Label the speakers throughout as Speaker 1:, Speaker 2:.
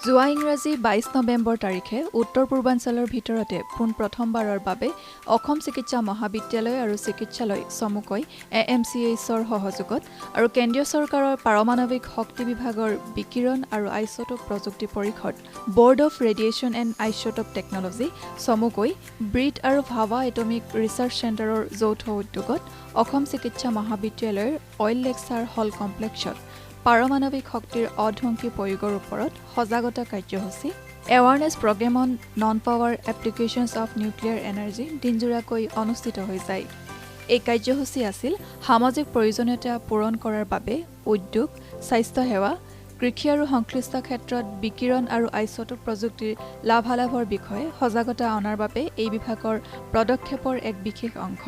Speaker 1: যোৱা ইংৰাজী ২২ নৱেম্বৰ তাৰিখে উত্তৰ পূৰ্বাঞ্চলৰ ভিতৰতে পোন প্ৰথমবাৰৰ বাবে অসম চিকিৎসা মহাবিদ্যালয় আৰু চিকিৎসালয় চমুকৈ AMCHৰ সহযোগত আৰু কেন্দ্ৰীয় চৰকাৰৰ পাৰমাণৱিক শক্তি বিভাগৰ বিকিৰণ আৰু আইচোটোপ প্ৰযুক্তি পৰিষদ board of radiation and isotope technology চমুকৈ ব্ৰিট আৰু ভাৱা এটমিক ৰিচাৰ্চ চেণ্টাৰৰ যৌথ উদ্যোগত অসম চিকিৎসা মহাবিদ্যালয়ৰ অইল লেকচাৰ হল কমপ্লেক্সত পাৰমাণৱিক শক্তিৰ অধ্বংসী প্ৰয়োগৰ ওপৰত সজাগতা কাৰ্যসূচী awareness programme on non power applications of nuclear energy দিনজোৰাকৈ অনুষ্ঠিত হৈ যায়। এই কাৰ্যসূচী আছিল সামাজিক প্ৰয়োজনীয়তা পূৰণ কৰাৰ বাবে উদ্যোগ, স্বাস্থ্যসেৱা, কৃষি আৰু সংশ্লিষ্ট ক্ষেত্ৰত বিকিৰণ আৰু আইচোটোপ প্ৰযুক্তিৰ লাভালাভৰ বিষয়ে সজাগতা অনাৰ বাবে এই বিভাগৰ পদক্ষেপৰ এক বিশেষ অংশ।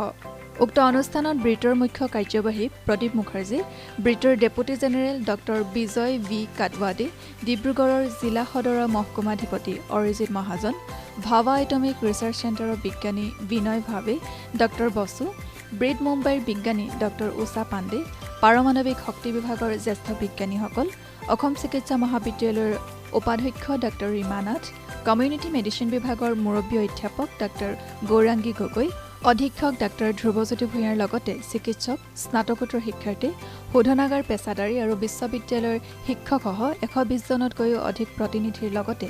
Speaker 1: উক্ত অনুষ্ঠানত ব্ৰিটৰ মুখ্য কাৰ্যবাহী প্ৰদীপ মুখাৰ্জী, ব্ৰিটৰ ডেপুটি জেনেৰেল ডক্টৰ বিজয় ভি কাটৱাডে, ডিব্ৰুগড়ৰ জিলা সদৰৰ মহকুমাধিপতি অৰিজিৎ মহাজন, ভাৱা এটমিক ৰিচাৰ্চ চেণ্টাৰৰ বিজ্ঞানী বিনয় ভাৱে, ডক্টৰ বসু, ব্ৰিট মুম্বাইৰ বিজ্ঞানী ডক্টৰ উষা পাণ্ডে, পাৰমাণৱিক শক্তি বিভাগৰ জ্যেষ্ঠ বিজ্ঞানীসকল, অসম চিকিৎসা মহাবিদ্যালয়ৰ উপাধ্যক্ষ doctor Rima Nath, community medicine বিভাগৰ মুৰব্বী অধ্যাপক ডক্টৰ গৌৰাংগী গগৈ, অধীক্ষক ডাক্তৰ ধ্ৰুৱজ্যোতি ভূঞাৰ লগতে চিকিৎসক, স্নাতকোত্তৰ শিক্ষাৰ্থী, শোধনাগাৰ পেছাদাৰী আৰু বিশ্ববিদ্যালয়ৰ শিক্ষকসহ ১২০ জনতকৈও অধিক প্ৰতিনিধিৰ লগতে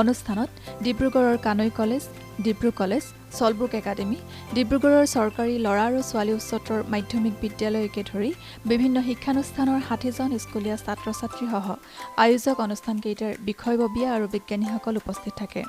Speaker 1: অনুষ্ঠানত ডিব্ৰুগড়ৰ Kanoi college, Dibru college, চলব্ৰুক academy, ডিব্ৰুগড়ৰ চৰকাৰী ল'ৰা আৰু ছোৱালী উচ্চতৰ মাধ্যমিক বিদ্যালয়কে ধৰি বিভিন্ন শিক্ষানুষ্ঠানৰ ৬০জন স্কুলীয়া ছাত্ৰ ছাত্ৰীসহ আয়োজক অনুষ্ঠানকেইটাৰ বিষয়ববীয়া আৰু বিজ্ঞানীসকল উপস্থিত থাকে।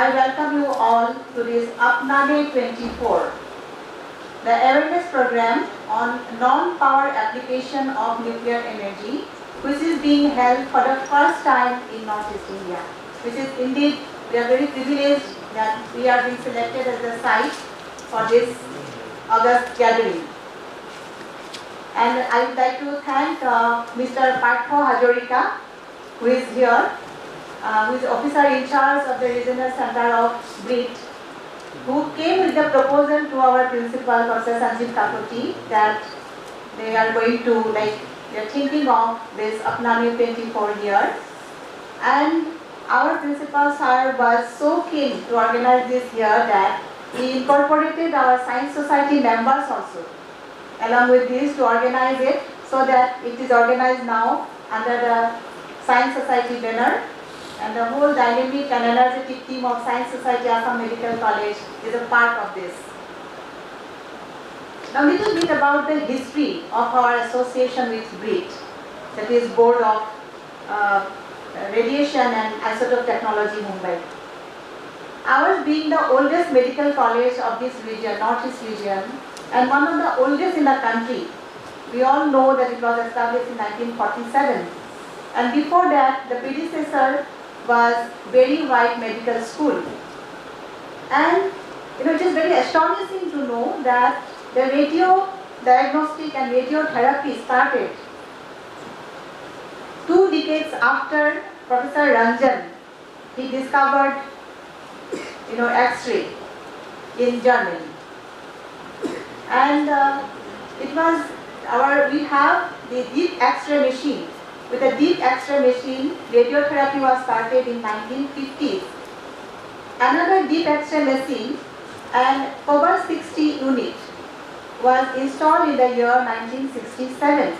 Speaker 2: I welcome you all to this Apnane 24, the awareness program on non-power application of nuclear energy, which is being held for the first time in Northeast India. Which is indeed, we are very privileged that we are being selected as the site for this August gathering. And I would like to thank Mr. Partho Hajorika, who is here, who is officer in charge of the regional center of BRIT, who came with the proposal to our principal, Professor Sanjeev Kakoti, that they are going to we are thinking of this Apnane 24 here. And our principal sir was so keen to organize this year that he incorporated our Science Society members also along with this to organize it, so that it is organized now under the Science Society banner, and the whole dynamic and energetic team of Science Society Assam Medical College is a part of this. Now, a little bit about the history of our association with BRIT, that is Board of Radiation and Isotope Technology, Mumbai. Ours being the oldest medical college of this region, Northeast region, and one of the oldest in the country. We all know that it was established in 1947. And before that, the predecessor was Berry White Medical School. And it is very astonishing to know that the radio diagnostic and radiotherapy started 2 decades after Professor Ranjan. He discovered X-ray in Germany. And we have the deep X-ray machine. With the deep X-ray machine, radiotherapy was started in 1950s. Another deep X-ray machine and over 60 unit was installed in the year 1967.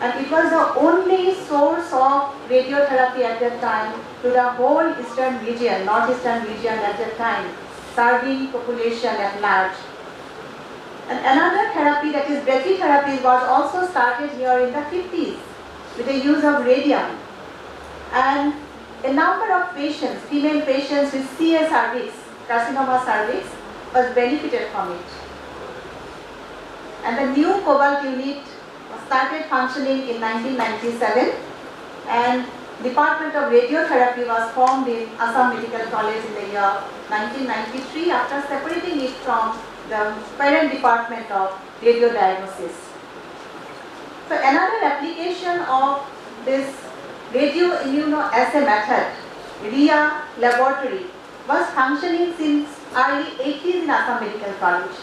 Speaker 2: And it was the only source of radiotherapy at that time to the whole eastern region, northeastern region at that time, serving population at large. And another therapy, that is brachytherapy, was also started here in the 50s with the use of radium. And a number of patients, female patients with CA cervix, carcinoma cervix, was benefited from it. And the new cobalt unit started functioning in 1997, and Department of Radiotherapy was formed in Assam Medical College in the year 1993 after separating it from the parent department of radiodiagnosis. So another application of this radioimmunoassay method, RIA laboratory, was functioning since early 80s in Assam Medical College.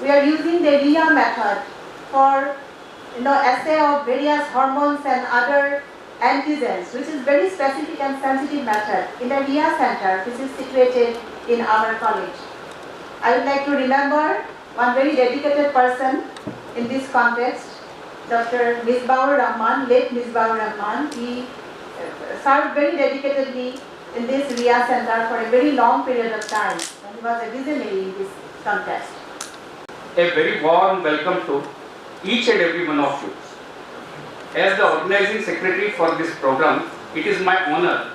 Speaker 2: We are using the RIA method for assay of various hormones and other antigens, which is very specific and sensitive method in the RIA center, which is situated in our college. I would like to remember one very dedicated person in this context, Dr. Misbahur Rahman, late Misbahur Rahman. He served very dedicatedly in this RIA center for a very long period of time, and he was a visionary in this context.
Speaker 3: A very warm welcome to each and every one of you. As the organizing secretary for this program, it is my honor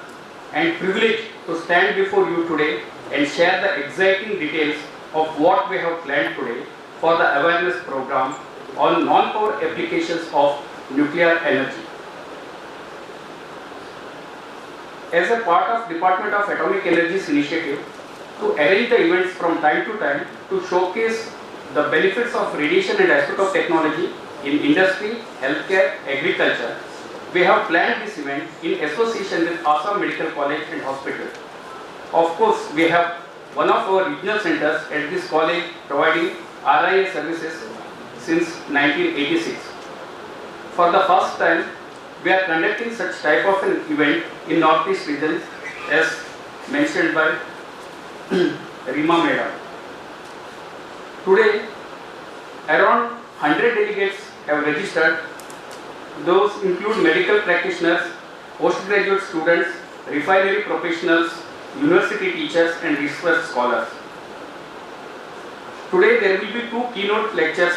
Speaker 3: and privilege to stand before you today and share the exciting details of what we have planned today for the awareness program on non-power applications of nuclear energy. As a part of Department of Atomic Energy's initiative to arrange the events from time to time to showcase the benefits of radiation and isotope technology in industry, healthcare, agriculture, we have planned this event in association with Assam Medical College and Hospital. Of course, we have one of our regional centers at this college providing RIA services since 1986. For the first time, we are conducting such type of an event in Northeast region as mentioned by Rima Madam. Today, around 100 delegates have registered. Those include medical practitioners, postgraduate students, refinery professionals, university teachers and research scholars. Today there will be 2 keynote lectures,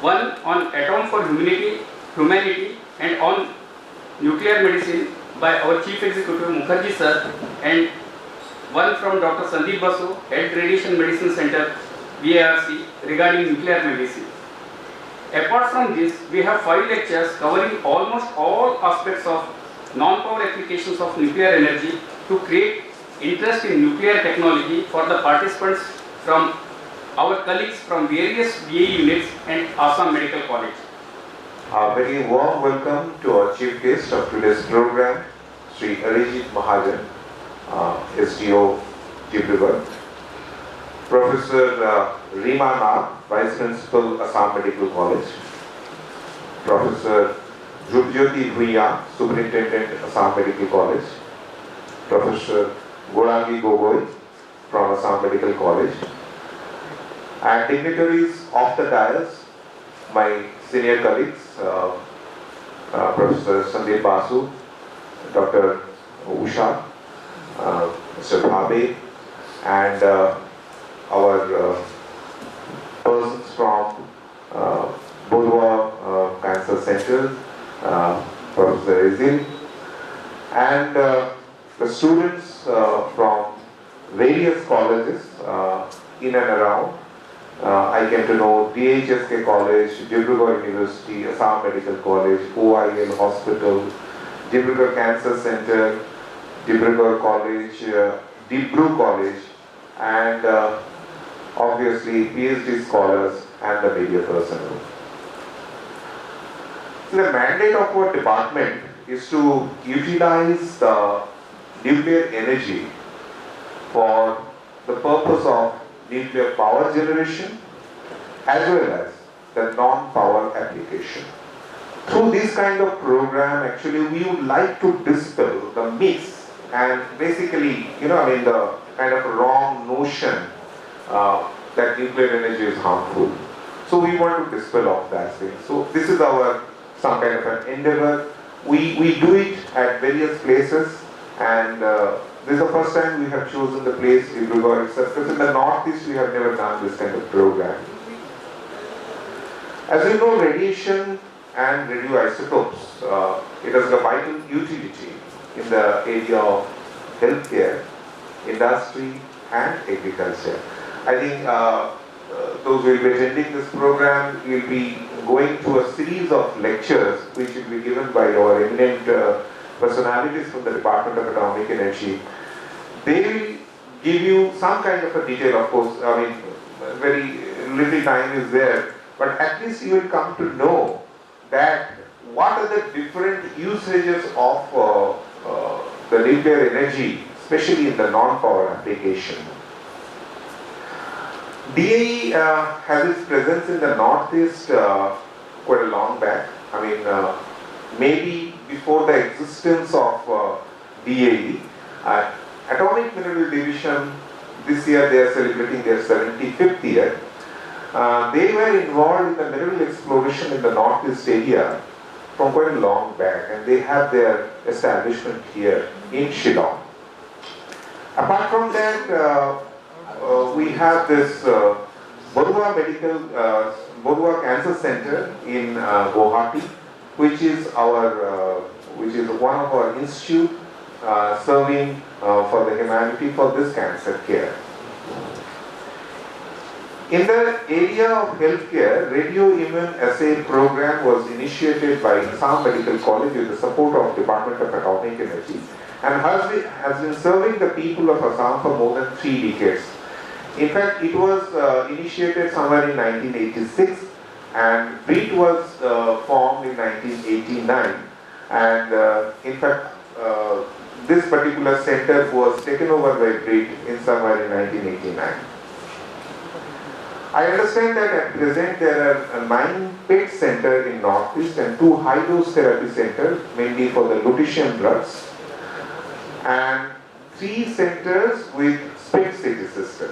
Speaker 3: one on atom for humanity and on nuclear medicine by our Chief Executive Mukherjee sir, and one from Dr. Sandeep Basu, Head Radiation Medicine Center, VARC, regarding nuclear medicine. Apart from this, we have 5 lectures covering almost all aspects of non-power applications of nuclear energy to create interest in nuclear technology for the participants from our colleagues from various BA units and Assam Medical College.
Speaker 4: A very warm welcome to our chief guest of today's program, Sri Arijit Mahajan, SDO Dibrugarh, Professor Rima Nath, Vice Principal, Assam Medical College, Professor Jyoti Bhuiya, Superintendent, Assam Medical College, Professor Gorangi Gogoi from Assam Medical College, and dignitaries of the dais, my senior colleagues, Professor Sandeep Basu, Dr. Usha, Mr. Bhabe, and our persons from Bodua Cancer Center, Professor Ezil, and the students from various colleges in and around. I came to know DHSK College, Dibrugarh University, Assam Medical College, OIL Hospital, Dibrugarh Cancer Center, Dibrugarh College, Dibru College, and obviously PhD scholars and the media personnel. So the mandate of our department is to utilize the nuclear energy for the purpose of nuclear power generation as well as the non-power application. Through this kind of program, actually we would like to dispel the myths and basically, the kind of wrong notion that nuclear energy is harmful. So we want to dispel of that thing. So this is our some kind of an endeavor. We do it at various places, and this is the first time we have chosen the place Dibrugarh itself, because in the Northeast we have never done this kind of program. As you know, radiation and radioisotopes, it has a vital utility in the area of healthcare, industry and agriculture. I think those who will be attending this program will be going through a series of lectures which will be given by our eminent personalities from the Department of Atomic Energy. They will give you some kind of a detail, of course. Very little time is there, but at least you will come to know that what are the different usages of the nuclear energy, especially in the non-power application. DAE has its presence in the Northeast quite a long back. Maybe before the existence of DAE. Atomic Mineral Division, this year they are celebrating their 75th year. They were involved in the mineral exploration in the Northeast area from quite a long back, and they have their establishment here in Shillong. Apart from that, we have this Bodua Cancer Center in Guwahati, which is one of our institute serving for the humanity for this cancer care. In the area of healthcare, radioimmunoassay program was initiated by Assam Medical College with the support of Department of Atomic Energy, and has been serving the people of Assam for more than 3 decades. In fact, it was initiated somewhere in 1986, and BRIT was formed in 1989, and in fact this particular center was taken over by BRIT in somewhere in 1989. I understand that at present there are 9 PET centers in Northeast and 2 high-dose therapy centers, mainly for the lutetium drugs, and 3 centers with SPECT CT system.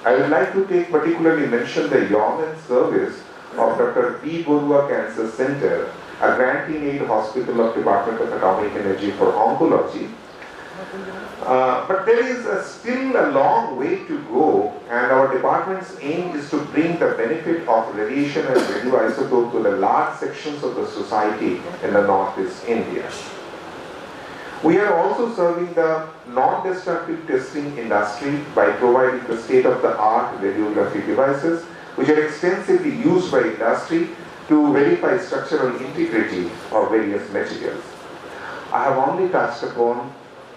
Speaker 4: I would like to particularly mention the yeoman service of Dr. B. Bodua Cancer Center, a grant-in-aid hospital of Department of Atomic Energy for Oncology. But there is still a long way to go, and our department's aim is to bring the benefit of radiation and radioisotope to the large sections of the society in the Northeast India. We are also serving the non-destructive testing industry by providing the state-of-the-art radiography devices, which are extensively used by industry to verify structural integrity of various materials. I have only touched upon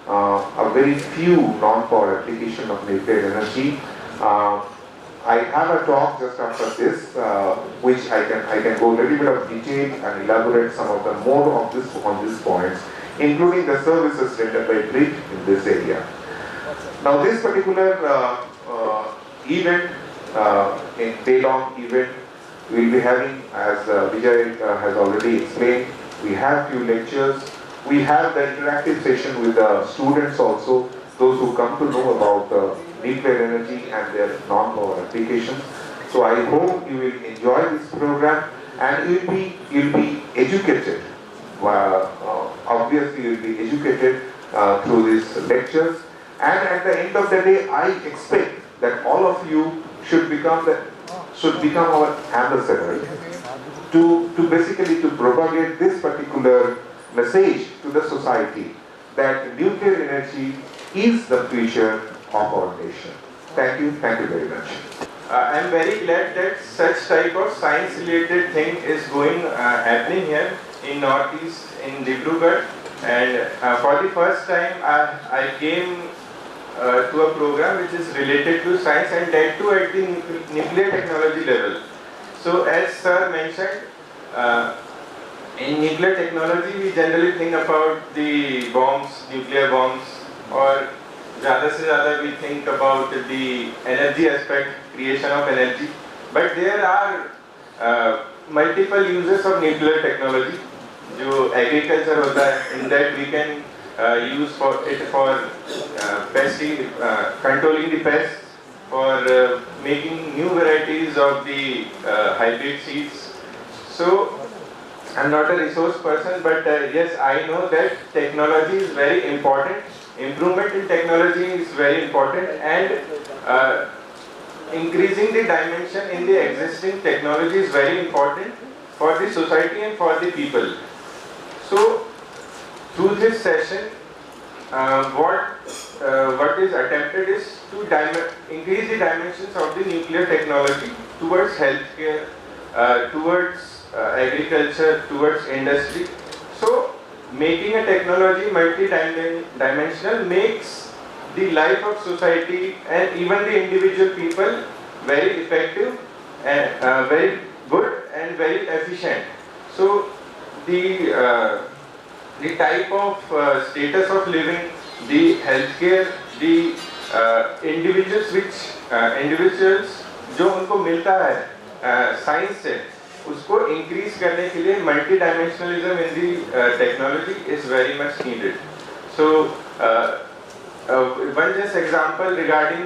Speaker 4: a very few non-power application of nuclear energy. I have a talk just after this, which I can go a little bit of detail and elaborate some of the more of this on these points, including the services rendered by BRIT in this area. Now, this particular event, in day-long event, We will be having, as Vijay has already explained, we have few lectures. We have the interactive session with the students also, those who come to know about nuclear energy and their non-power applications. So I hope you will enjoy this program and you will be educated. Obviously, you will be educated through these lectures. And at the end of the day, I expect that all of you should become our ambassadors to basically to propagate this particular message to the society that nuclear energy is the future of our nation. Thank you very much.
Speaker 5: I am very glad that such type of science related thing is happening here in Northeast in Dibrugarh, and for the first time I came to a program which is related to science, and that too at the nuclear technology level. So as sir mentioned, in nuclear technology we generally think about the bombs, nuclear bombs, or ज़्यादा से ज़्यादा we think about the energy aspect, creation of energy. But there are multiple uses of nuclear technology. जो agriculture होता है, in that we can use for controlling the pests, for making new varieties of the hybrid seeds. So I'm not a resource person, but yes, I know that technology is very important. Improvement in technology is very important, and increasing the dimension in the existing technology is very important for the society and for the people. So through this session, what is attempted is to increase the dimensions of the nuclear technology towards healthcare, towards agriculture, towards industry. So making a technology multi-dimensional makes the life of society and even the individual people very effective and very good and very efficient. So the type of status of living, the healthcare, the individuals जो उनको मिलता है science से, उसको increase करने के लिए multi-dimensionalism in the technology is very much needed. So one just example regarding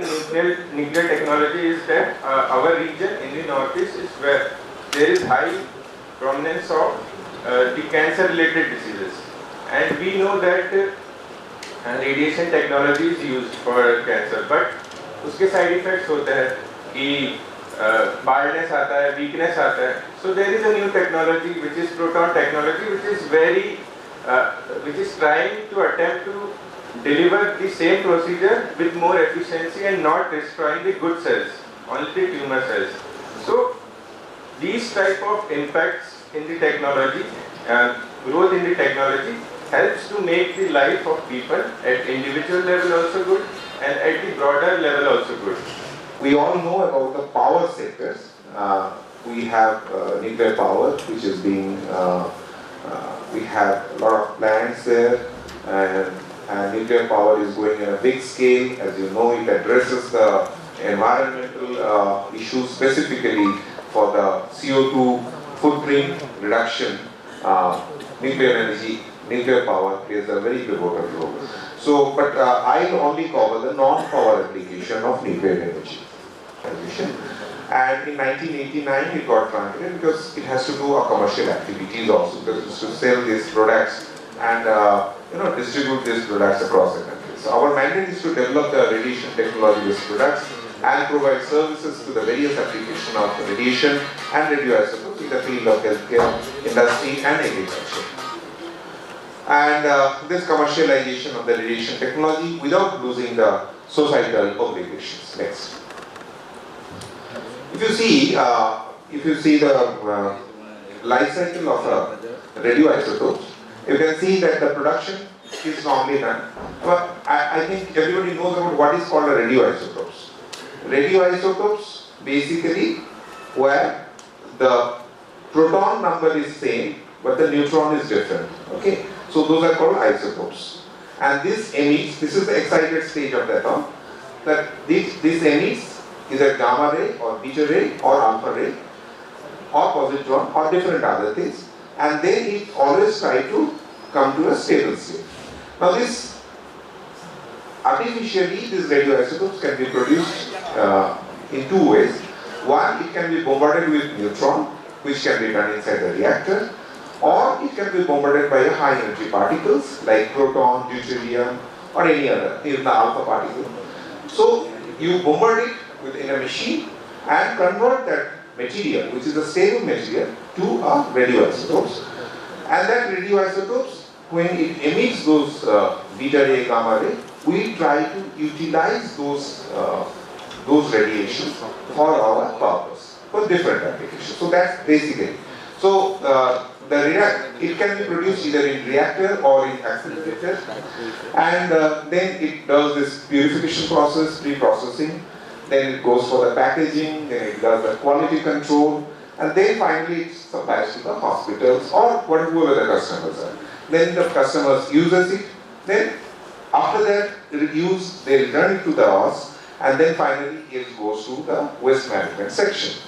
Speaker 5: nuclear technology is that our region in the northeast is where there is high prominence of the cancer-related diseases, and we know that radiation technology is used for cancer, but उसके side effects होते हैं कि baldness आता है, weakness आता है. So there is a new technology which is proton technology, which is trying to attempt to deliver the same procedure with more efficiency and not destroying the good cells, only the tumor cells. So these type of impacts in the technology, growth in the technology helps to make the life of people at individual level also good and at the broader level also good.
Speaker 4: We all know about the power sectors. We have nuclear power, which is being, we have a lot of plants there, and nuclear power is going in a big scale. As you know, it addresses the environmental issues, specifically for the CO2 footprint reduction. Nuclear power plays a very pivotal role. So, but I only cover the non-power application of nuclear energy. And in 1989 it got granted because it has to do a commercial activities also, because it's to sell these products and distribute these products across the country. So our mandate is to develop the radiation technology-based products and provide services to the various applications of radiation and radioisotopes in the field of healthcare, industry and agriculture. And this commercialization of the radiation technology without losing the societal obligations. Next. If you see the life cycle of radioisotopes, you can see that the production is normally done. But I think everybody knows about what is called radioisotopes. Radioisotopes basically where the proton number is same but the neutron is different. Okay, so those are called isotopes. And this emits. This is the excited stage of the atom. That this emits either gamma ray or beta ray or alpha ray. or positron or different other things, and then it always try to come to a stable state. Now this artificially these radioisotopes can be produced in two ways. One, it can be bombarded with neutron, which can be done inside the reactor, or it can be bombarded by high energy particles like proton, deuterium, or any other, even the alpha particle. So you bombard it within a machine and convert that material, which is a stable material, to a radioisotopes. And that radioisotopes, when it emits those beta ray, gamma ray, we try to utilize those radiations for our purpose, for different applications. So that's basically. So it can be produced either in reactor or in accelerator, and then it does this purification process, pre-processing, then it goes for the packaging, then it does the quality control, and then finally it supplies to the hospitals or whatever the customers are. Then the customers uses it, then after that they return it to the us, and then finally it goes to the waste management section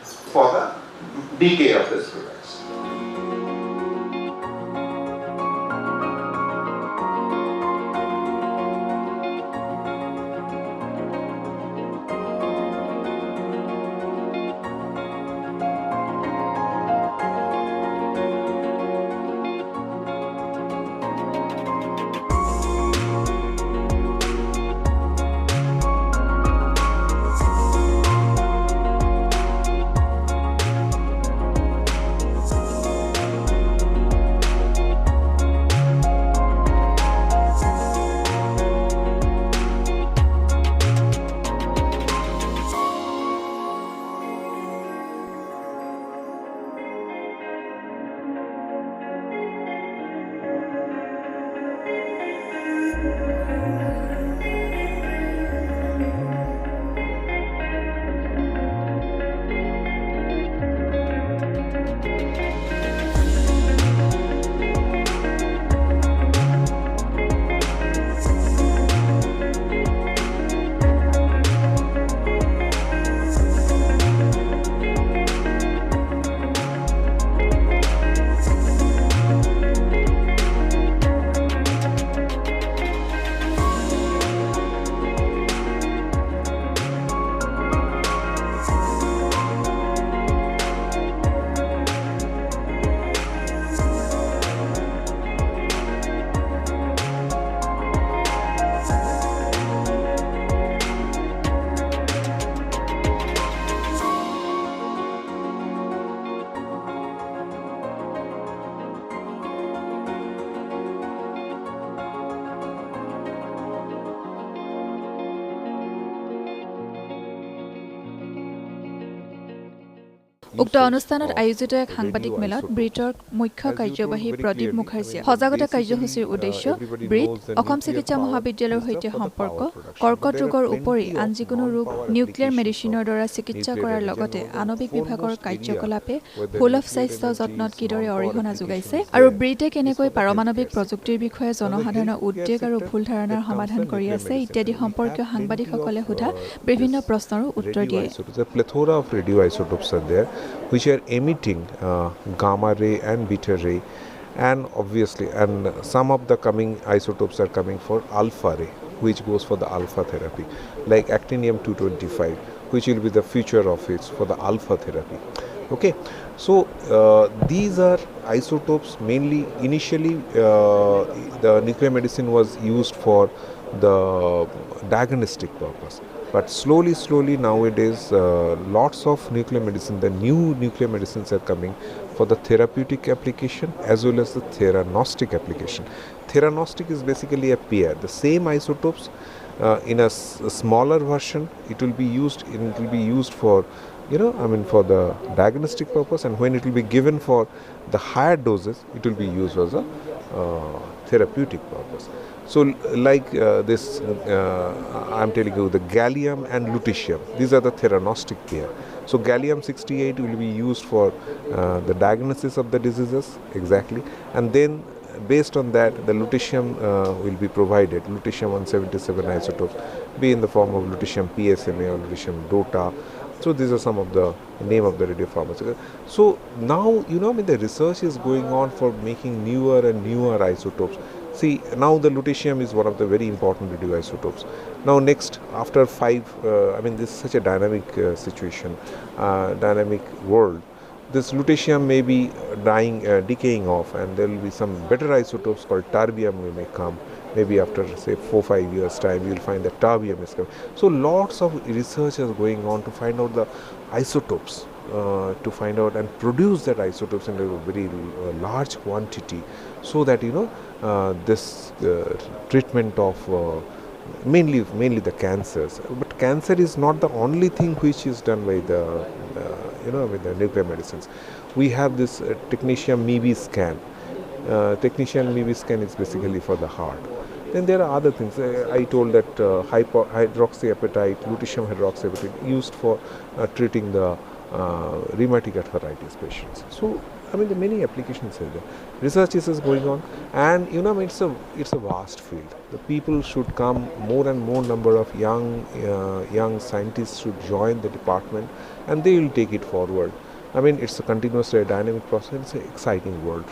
Speaker 4: for the decay of this products.
Speaker 1: উক্ত অনুষ্ঠানত আয়োজিত এক সাংবাদিক মেলত ব্ৰিটৰ মুখ্য কাৰ্যবাহী প্ৰদীপ মুখাৰ্জীয়ে সজাগতা কাৰ্যসূচীৰ উদ্দেশ্য ব্ৰিট অসম চিকিৎসা মহাবিদ্যালয়ৰ সৈতে সম্পৰ্ক কৰ্কট ৰোগৰ উপৰি আন যিকোনো ৰোগ নিউক্লিয়াৰ মেডিচিনৰ দ্বাৰা চিকিৎসা কৰাৰ লগতে আণৱিক বিভাগৰ কাৰ্যকলাপে সুলভ স্বাস্থ্য যত্নত কিদৰে অৰিহণা যোগাইছে আৰু ব্ৰিটে কেনেকৈ পাৰমাণৱিক প্ৰযুক্তিৰ বিষয়ে জনসাধাৰণৰ উদ্বেগ আৰু ভুল ধাৰণাৰ সমাধান কৰি আছে ইত্যাদি সম্পৰ্কীয় সাংবাদিকসকলে সোধা বিভিন্ন প্ৰশ্নৰো উত্তৰ দিয়ে।
Speaker 6: Plethora of radioisotopes are there which are emitting gamma ray and beta ray, and obviously some of the coming isotopes are coming for alpha ray, which goes for the alpha therapy, like actinium-225, which will be the future of it for the alpha therapy. Okay, so these are isotopes mainly initially the nuclear medicine was used for the diagnostic purpose. But slowly nowadays, lots of nuclear medicine, the new nuclear medicines are coming for the therapeutic application as well as the theranostic application. Theranostic is basically a pair. The same isotopes in a smaller version, it will be used for, for the diagnostic purpose, and when it will be given for the higher doses, it will be used as a therapeutic purpose. So like this, I'm telling you, the gallium and lutetium, these are the theranostic pair. So gallium-68 will be used for the diagnosis of the diseases, exactly, and then based on that the lutetium will be provided, lutetium-177 isotopes, be in the form of lutetium PSMA or lutetium DOTA So these are some of the name of the radiopharmaceutical. So now the research is going on for making newer and newer isotopes. See, now the lutetium is one of the very important radioisotopes. Now next, after 5, this is such a dynamic situation, dynamic world. This lutetium may be decaying off, and there will be some better isotopes called terbium may come. Maybe after say 4-5 years time, you will find that terbium is coming. So lots of research is going on to find out the isotopes, to find out and produce that isotopes in a very large quantity, so that this treatment of mainly the cancers. But cancer is not the only thing which is done by the with the nuclear medicines. We have this technetium MEB scan. Technetium MEB scan is basically for the heart. Then there are other things. I told that hydroxyapatite, lutetium hydroxyapatite, used for treating the rheumatic arthritis patients. So there are many applications are there. Research is going on, and it's a vast field. The people should come, more and more number of young scientists should join the department, and they will take it forward. It's a continuous dynamic process. It's an exciting world